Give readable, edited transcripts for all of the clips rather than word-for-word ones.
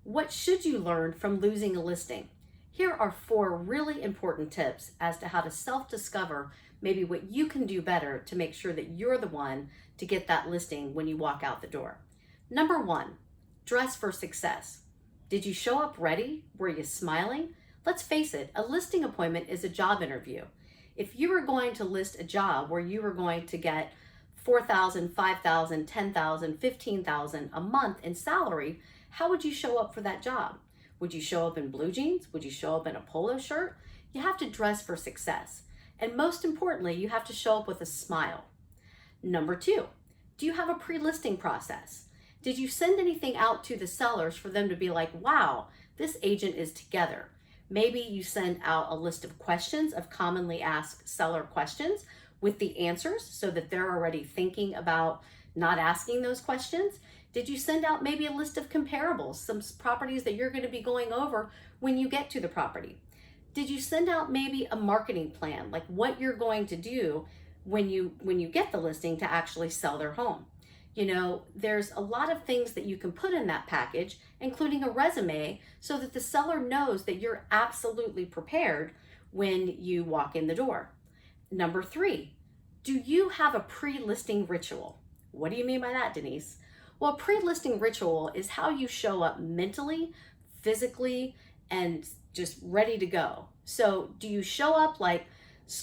What should you learn from losing a listing? Here are 4 really important tips as to how to self-discover maybe what you can do better to make sure that you're the one to get that listing when you walk out the door. Number 1, dress for success. Did you show up ready? Were you smiling? Let's face it, a listing appointment is a job interview. If you were going to list a job where you were going to get $4,000, $5,000, $10,000, $15,000 a month in salary, how would you show up for that job? Would you show up in blue jeans? Would you show up in a polo shirt? You have to dress for success. And most importantly, you have to show up with a smile. Number 2, do you have a pre-listing process? Did you send anything out to the sellers for them to be like, wow, this agent is together? Maybe you send out a list of questions, of commonly asked seller questions with the answers so that they're already thinking about not asking those questions. Did you send out maybe a list of comparables, some properties that you're going to be going over when you get to the property? Did you send out maybe a marketing plan, like what you're going to do when you get the listing to actually sell their home? You know, there's a lot of things that you can put in that package, including a resume, so that the seller knows that you're absolutely prepared when you walk in the door. Number 3, do you have a pre-listing ritual? What do you mean by that, Denise? Well, a pre-listing ritual is how you show up mentally, physically, and just ready to go. So do you show up like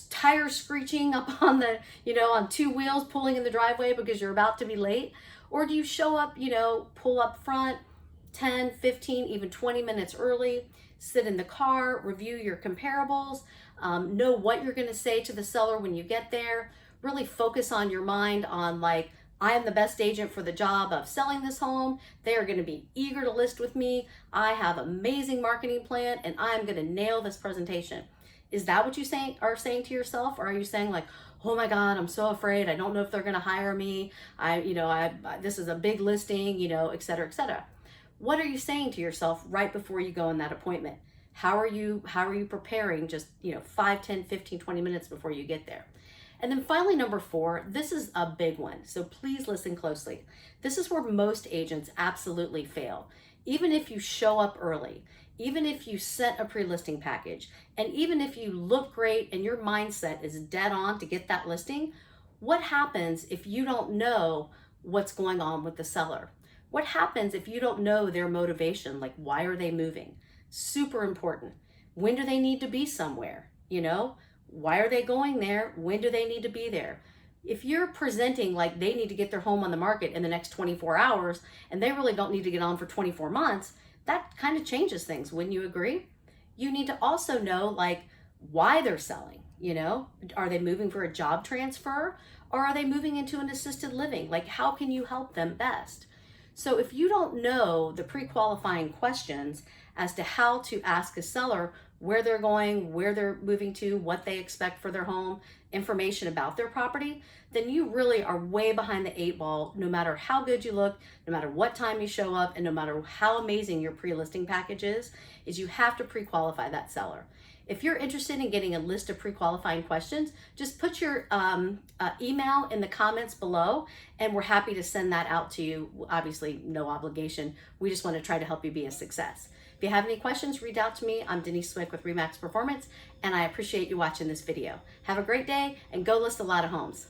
tires screeching up on the, on 2 wheels pulling in the driveway because you're about to be late? Or do you show up, pull up front 10, 15, even 20 minutes early, sit in the car, review your comparables, know what you're going to say to the seller when you get there, really focus on your mind on like, I am the best agent for the job of selling this home. They are going to be eager to list with me. I have amazing marketing plan and I'm going to nail this presentation. Is that what you are saying to yourself? Or are you saying like, oh my God, I'm so afraid. I don't know if they're going to hire me. This is a big listing, et cetera, et cetera. What are you saying to yourself right before you go in that appointment? How are you preparing just, 5, 10, 15, 20 minutes before you get there? And then finally, number 4, this is a big one. So please listen closely. This is where most agents absolutely fail. Even if you show up early, even if you set a pre-listing package, and even if you look great and your mindset is dead on to get that listing, what happens if you don't know what's going on with the seller? What happens if you don't know their motivation? Like, why are they moving? Super important. When do they need to be somewhere? Why are they going there? When do they need to be there? If you're presenting like they need to get their home on the market in the next 24 hours and they really don't need to get on for 24 months, that kind of changes things. Wouldn't you agree? You need to also know like why they're selling. Are they moving for a job transfer or are they moving into an assisted living? Like, how can you help them best? So if you don't know the pre-qualifying questions as to how to ask a seller where they're going, where they're moving to, what they expect for their home, information about their property, then you really are way behind the 8 ball, no matter how good you look, no matter what time you show up, and no matter how amazing your pre-listing package is you have to pre-qualify that seller. If you're interested in getting a list of pre-qualifying questions, just put your email in the comments below and we're happy to send that out to you. Obviously, no obligation. We just want to try to help you be a success. If you have any questions, reach out to me. I'm Denise Swick with RE/MAX Performance and I appreciate you watching this video. Have a great day and go list a lot of homes.